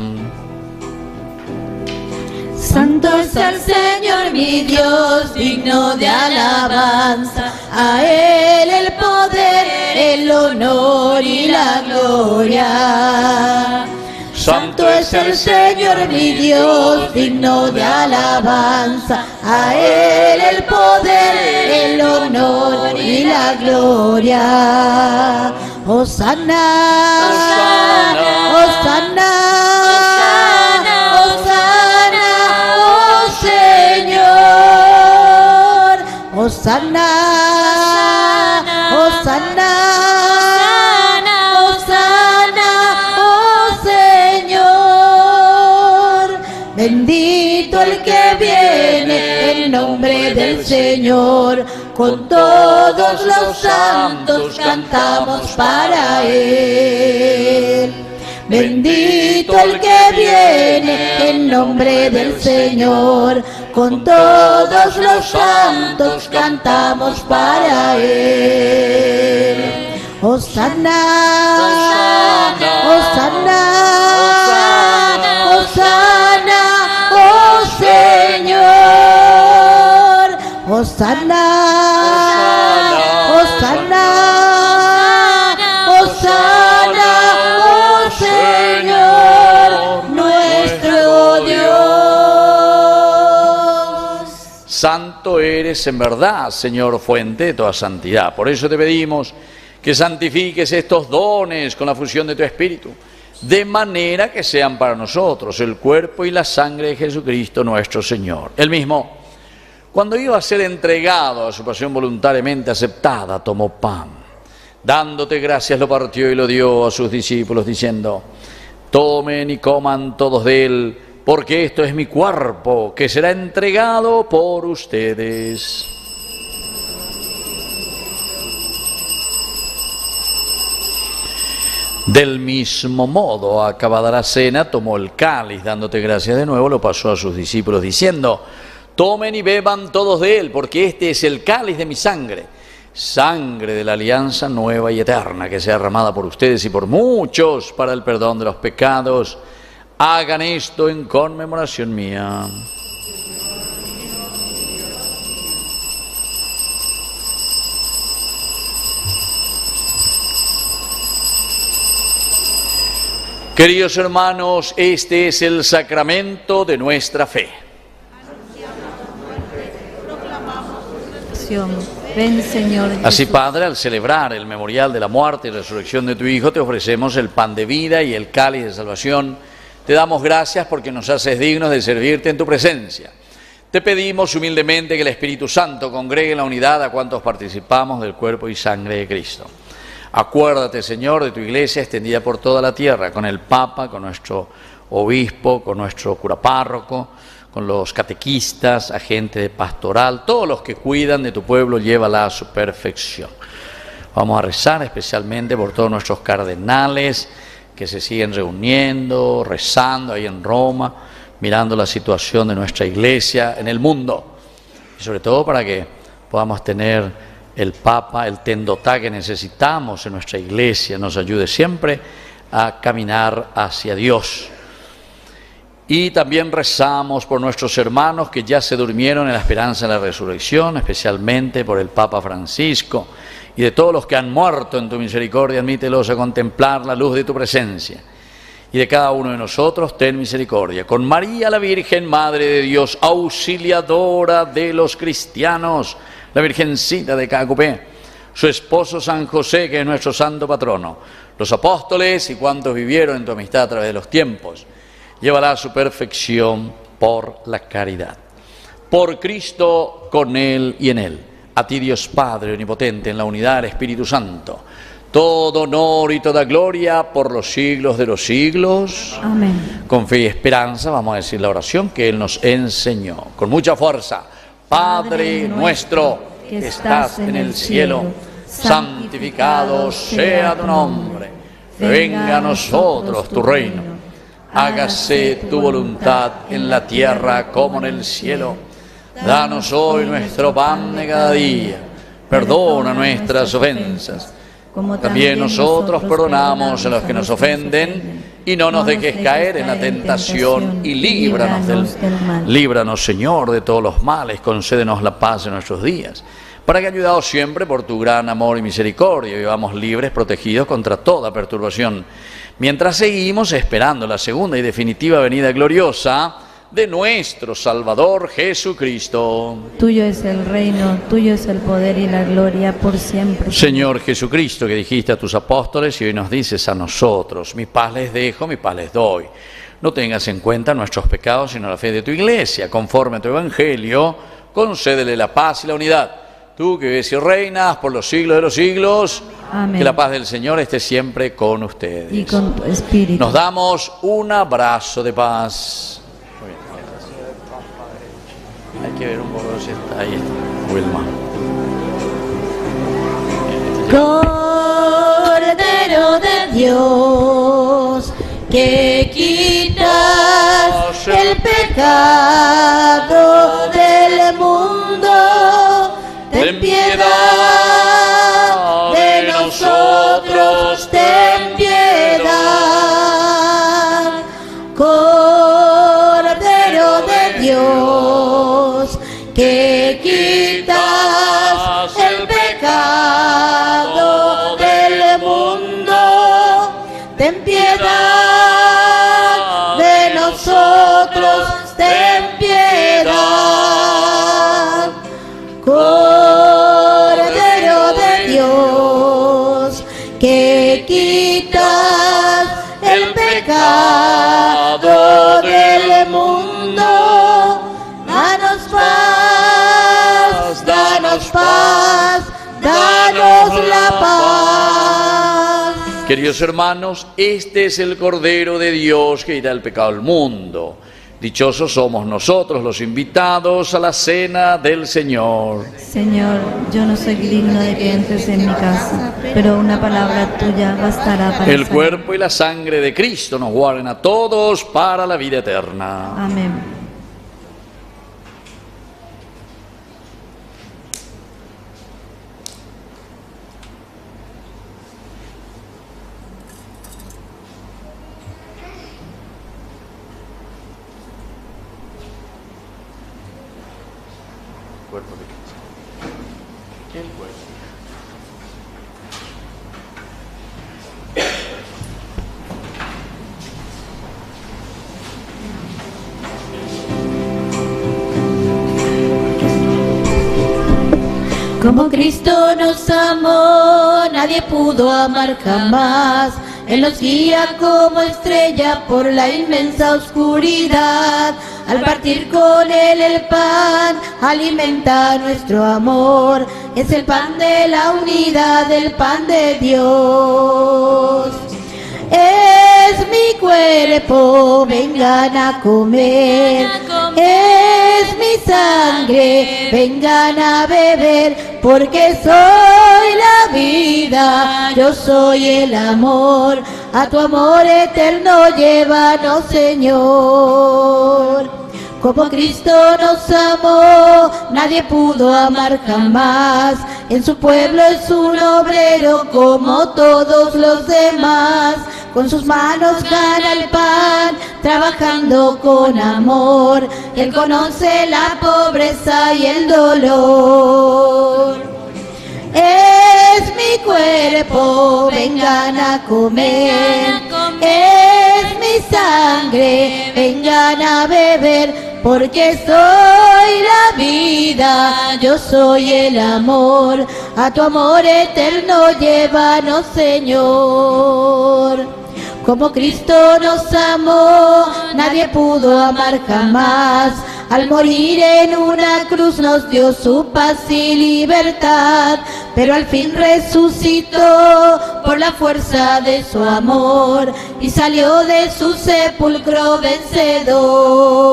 S3: Santo es el Señor mi Dios, digno de alabanza, a Él el poder, el honor y la gloria. Santo es el Señor mi Dios, digno de alabanza, a Él el poder, el honor y la gloria. Hosana, Hosana, Hosana, oh Señor. Hosana, Hosana, bendito el que viene en nombre del Señor, con todos los santos cantamos para Él. Bendito el que viene en nombre del Señor, con todos los santos cantamos para Él. Hosana, Hosana, Hosana, oh Señor. Hosana, Hosana, Hosana, oh Señor, nuestro Dios.
S2: Santo eres en verdad, Señor, fuente de toda santidad. Por eso te pedimos que santifiques estos dones con la fusión de tu Espíritu, de manera que sean para nosotros el cuerpo y la sangre de Jesucristo nuestro Señor. Él mismo, cuando iba a ser entregado a su pasión voluntariamente aceptada, tomó pan. Dándote gracias, lo partió y lo dio a sus discípulos, diciendo: tomen y coman todos de él, porque esto es mi cuerpo, que será entregado por ustedes. Del mismo modo, acabada la cena, tomó el cáliz, dándote gracias de nuevo, lo pasó a sus discípulos, diciendo: tomen y beban todos de él, porque este es el cáliz de mi sangre, sangre de la alianza nueva y eterna, que sea derramada por ustedes y por muchos para el perdón de los pecados. Hagan esto en conmemoración mía. Queridos hermanos, este es el sacramento de nuestra fe.
S7: Ven, Señor Jesús.
S2: Así, Padre, al celebrar el memorial de la muerte y resurrección de tu Hijo, te ofrecemos el pan de vida y el cáliz de salvación. Te damos gracias porque nos haces dignos de servirte en tu presencia. Te pedimos humildemente que el Espíritu Santo congregue en la unidad a cuantos participamos del cuerpo y sangre de Cristo. Acuérdate, Señor, de tu iglesia extendida por toda la tierra, con el Papa, con nuestro obispo, con nuestro cura párroco, con los catequistas, agentes de pastoral, todos los que cuidan de tu pueblo, llévala a su perfección. Vamos a rezar especialmente por todos nuestros cardenales que se siguen reuniendo, rezando ahí en Roma, mirando la situación de nuestra iglesia en el mundo. Y sobre todo para que podamos tener el Papa, el tendotá que necesitamos en nuestra iglesia, nos ayude siempre a caminar hacia Dios. Y también rezamos por nuestros hermanos que ya se durmieron en la esperanza de la resurrección, especialmente por el Papa Francisco, y de todos los que han muerto en tu misericordia, admítelos a contemplar la luz de tu presencia. Y de cada uno de nosotros, ten misericordia. Con María la Virgen, Madre de Dios, auxiliadora de los cristianos, la Virgencita de Cacupé, su esposo San José, que es nuestro santo patrono, los apóstoles y cuantos vivieron en tu amistad a través de los tiempos, llévala a su perfección por la caridad. Por Cristo, con Él y en Él. A ti, Dios Padre omnipotente, en la unidad del Espíritu Santo, todo honor y toda gloria por los siglos de los siglos.
S7: Amén.
S2: Con fe y esperanza vamos a decir la oración que Él nos enseñó. Con mucha fuerza. Padre nuestro que estás en el cielo, santificado sea tu nombre. Venga a nosotros tu reino. Hágase tu voluntad en la tierra como en el cielo. Danos hoy nuestro pan de cada día. Perdona nuestras ofensas, como también nosotros perdonamos a los que nos ofenden, y no nos dejes caer en la tentación, y líbranos del mal. Líbranos, Señor, de todos los males, concédenos la paz en nuestros días, para que, ayudados siempre por tu gran amor y misericordia, vivamos libres, protegidos contra toda perturbación, mientras seguimos esperando la segunda y definitiva venida gloriosa de nuestro Salvador Jesucristo.
S7: Tuyo es el reino, tuyo es el poder y la gloria por siempre.
S2: Señor Jesucristo, que dijiste a tus apóstoles y hoy nos dices a nosotros: mi paz les dejo, mi paz les doy. No tengas en cuenta nuestros pecados, sino la fe de tu iglesia. Conforme a tu evangelio, concédele la paz y la unidad. Tú que vives y reinas por los siglos de los siglos, amén. Que la paz del Señor esté siempre con ustedes.
S7: Y con tu espíritu.
S2: Nos damos un abrazo de paz. Hay que ver un poco si está ahí, Wilma.
S3: Cordero de Dios, que quitas el pecado del mundo, ten piedad de nosotros, ten piedad. Cordero de Dios, que quitas el pecado del mundo, ten piedad de nosotros, ten piedad. Cordero de Dios, que quitas el pecado del mundo, danos paz, danos paz, danos la paz.
S2: Queridos hermanos, este es el Cordero de Dios que quita el pecado del mundo. Dichosos somos nosotros los invitados a la cena del Señor.
S7: Señor, yo no soy digno de que entres en mi casa, pero una palabra tuya bastará para
S2: El
S7: sanar.
S2: cuerpo y la sangre de Cristo nos guarden a todos para la vida eterna.
S7: Amén.
S2: Cuerpo de Cristo. El cuerpo.
S3: Como Cristo nos amó, nadie pudo amar jamás. Él nos guía como estrella por la inmensa oscuridad. Al partir con Él el pan, alimenta nuestro amor. Es el pan de la unidad, el pan de Dios. Es mi cuerpo, vengan a comer. Es mi sangre, vengan a beber, porque soy la vida, yo soy el amor. A tu amor eterno llévanos, Señor. Como Cristo nos amó, nadie pudo amar jamás. En su pueblo es un obrero como todos los demás. Con sus manos gana el pan, trabajando con amor. Él conoce la pobreza y el dolor. Es mi cuerpo, vengan a comer. Es mi sangre, vengan a beber, porque soy la vida, yo soy el amor. A tu amor eterno llévanos, Señor. Como Cristo nos amó, nadie pudo amar jamás. Al morir en una cruz nos dio su paz y libertad, pero al fin resucitó por la fuerza de su amor y salió de su sepulcro vencedor.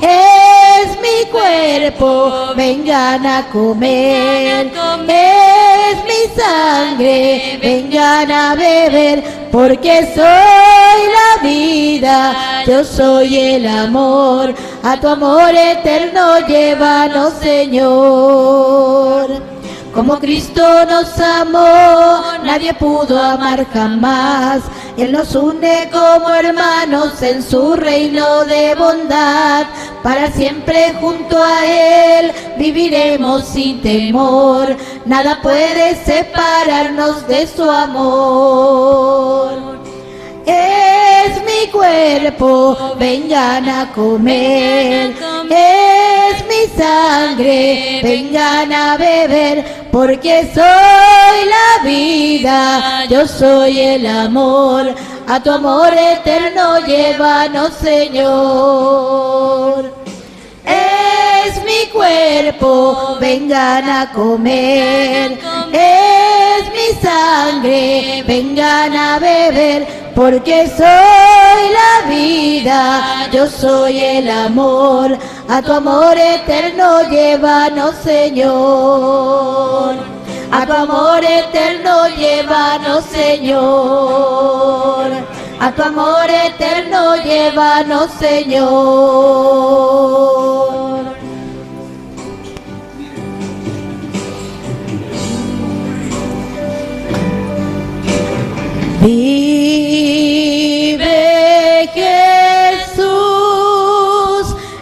S3: Es mi cuerpo, vengan a comer. Es mi sangre, vengan a beber, porque soy la vida, yo soy el amor. A tu amor eterno llévanos, Señor. Como Cristo nos amó, nadie pudo amar jamás. Él nos une como hermanos en su reino de bondad. Para siempre junto a Él viviremos sin temor. Nada puede separarnos de su amor. Es mi cuerpo, vengan a comer. Es mi sangre, vengan a beber, porque soy la vida, yo soy el amor. A tu amor eterno llévanos, Señor. Es mi cuerpo, vengan a comer. Es mi sangre, vengan a beber, porque soy la vida, yo soy el amor. A tu amor eterno llévanos, Señor. A tu amor eterno llévanos, Señor. A tu amor eterno llévanos, Señor. Vive Jesús,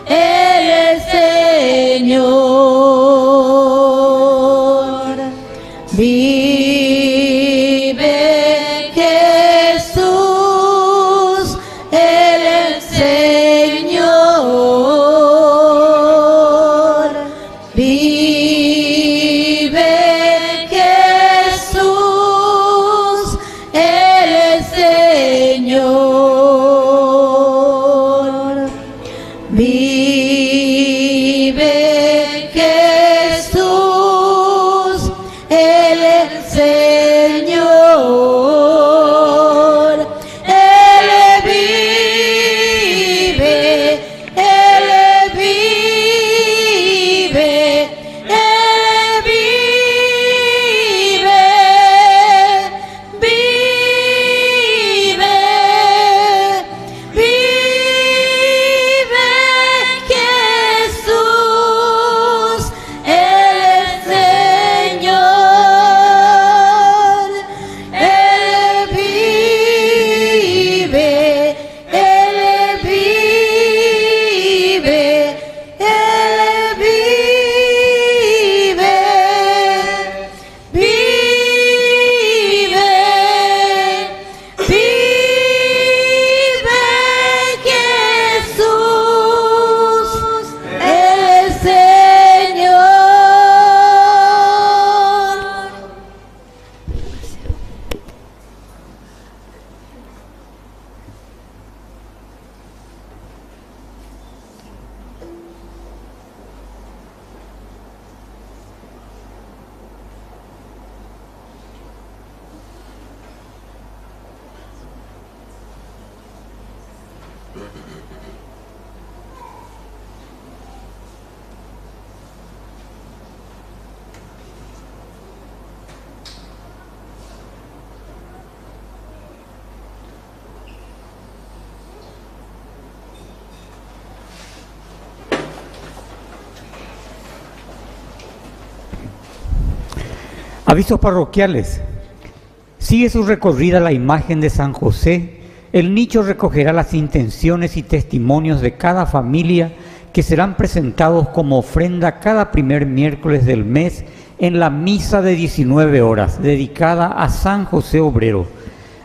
S3: el Señor. Vive Jesús, el Señor. Vive Jesús, el Señor. Vive
S1: Avisos parroquiales. Sigue su recorrida la imagen de San José. El nicho recogerá las intenciones y testimonios de cada familia que serán presentados como ofrenda cada primer miércoles del mes en la misa de 19 horas, dedicada a San José Obrero.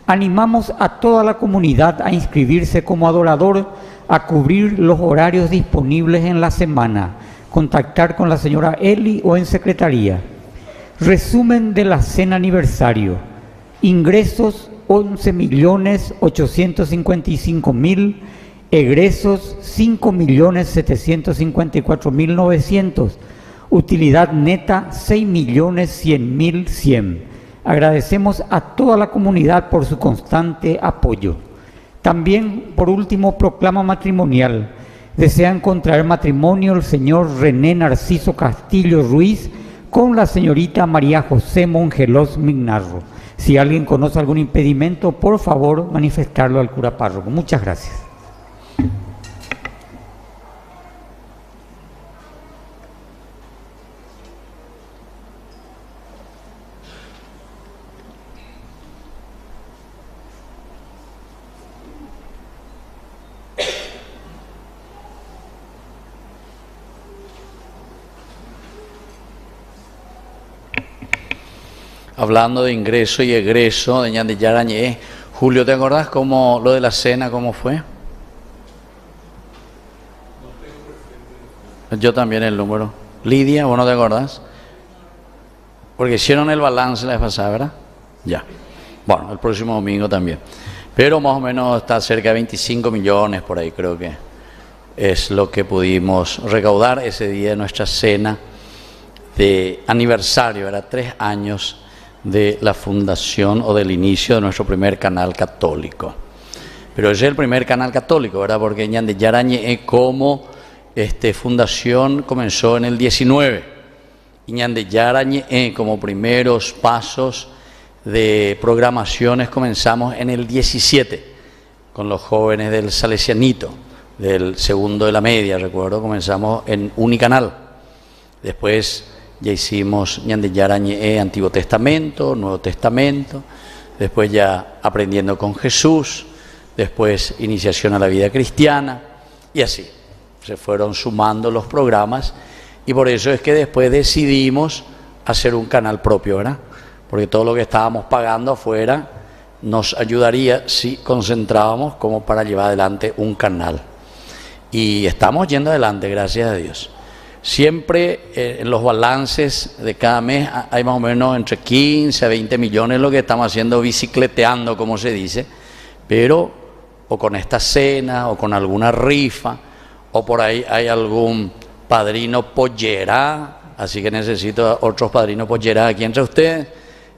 S1: Animamos a toda la comunidad a inscribirse como adorador, a cubrir los horarios disponibles en la semana, contactar con la señora Eli o en secretaría. Resumen de la cena aniversario. Ingresos 11.855.000, egresos 5.754.900, utilidad neta 6.100.100. Agradecemos a toda la comunidad por su constante apoyo. También, por último, proclama matrimonial. Desea contraer matrimonio el señor René Narciso Castillo Ruiz con la señorita María José Mongelos Mignarro. Si alguien conoce algún impedimento, por favor, manifestarlo al cura párroco. Muchas gracias.
S2: Hablando de ingreso y egreso de Ñande Yarañé, Julio, ¿te acordás cómo lo de la cena, cómo fue? Yo también el número. Lidia, ¿vos no te acordás? Porque hicieron el balance la vez pasada, ¿verdad? Ya. Bueno, el próximo domingo también. Pero más o menos está cerca de 25 millones por ahí, creo que es lo que pudimos recaudar ese día de nuestra cena de aniversario. Era 3 años de la fundación o del inicio de nuestro primer canal católico. Pero ese es el primer canal católico, ¿verdad? Porque Ñande Yarañé como fundación comenzó en el 19. Y Ñande Yarañé como primeros pasos de programaciones comenzamos en el 17, con los jóvenes del Salesianito, del segundo de la media, recuerdo, comenzamos en Unicanal. Después ya hicimos Ñande Yarañé Antiguo Testamento, Nuevo Testamento, después ya Aprendiendo con Jesús, después Iniciación a la Vida Cristiana, y así se fueron sumando los programas, y por eso es que después decidimos hacer un canal propio, ¿verdad? Porque todo lo que estábamos pagando afuera nos ayudaría si concentrábamos como para llevar adelante un canal. Y estamos yendo adelante, gracias a Dios. Siempre en los balances de cada mes hay más o menos entre 15 a 20 millones lo que estamos haciendo, bicicleteando, como se dice, pero o con esta cena o con alguna rifa, o por ahí hay algún padrino pollera, así que necesito otros padrinos pollera aquí entre ustedes,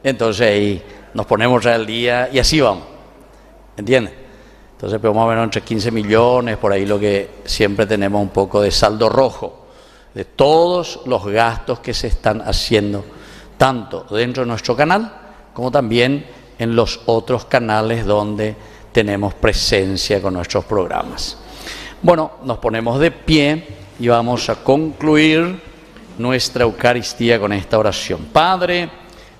S2: entonces ahí nos ponemos al día y así vamos, ¿entienden? Entonces pero más o menos entre 15 millones, por ahí lo que siempre tenemos un poco de saldo rojo, de todos los gastos que se están haciendo, tanto dentro de nuestro canal, como también en los otros canales donde tenemos presencia con nuestros programas. Bueno, nos ponemos de pie y vamos a concluir nuestra Eucaristía con esta oración. Padre,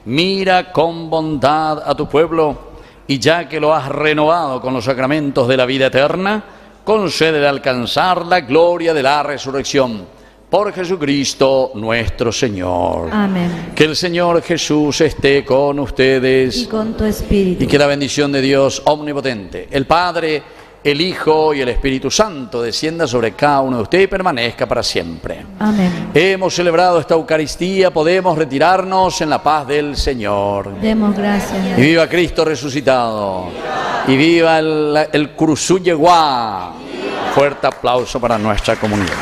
S2: mira con bondad a tu pueblo, y ya que lo has renovado con los sacramentos de la vida eterna, concédele alcanzar la gloria de la resurrección. Por Jesucristo nuestro Señor.
S7: Amén.
S2: Que el Señor Jesús esté con ustedes.
S7: Y con tu espíritu.
S2: Y que la bendición de Dios omnipotente, el Padre, el Hijo y el Espíritu Santo descienda sobre cada uno de ustedes y permanezca para siempre.
S7: Amén.
S2: Hemos celebrado esta Eucaristía, podemos retirarnos en la paz del Señor.
S7: Demos gracias.
S2: Y viva Cristo resucitado. Y viva el Cruzú Yeguá. Fuerte aplauso para nuestra comunidad.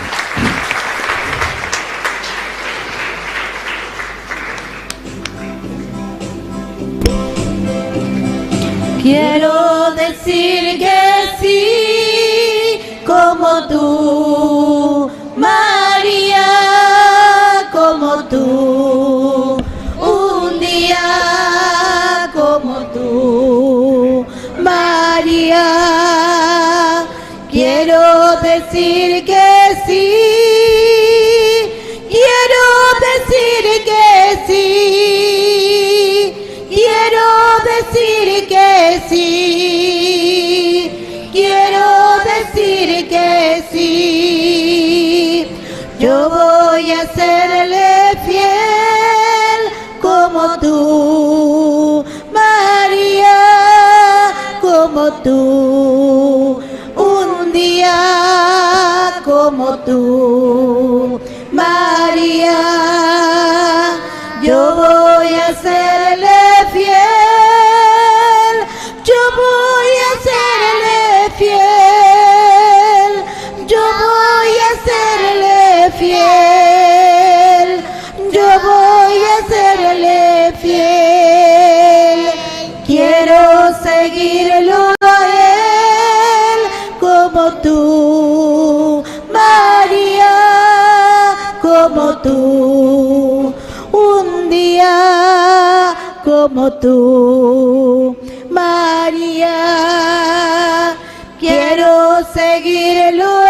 S3: Quiero decir que sí, como tú, María, como tú, un día como tú, María. Quiero decir que sí, quiero decir que sí. voy a serle fiel como tú, María, como tú, un día como tú, María. Yo voy a serle fiel, yo voy a serle fiel, yo voy a serle fiel, yo voy a serle fiel. Quiero seguirlo a él como tú, María, como tú, un día como tú, María. Quiero seguirlo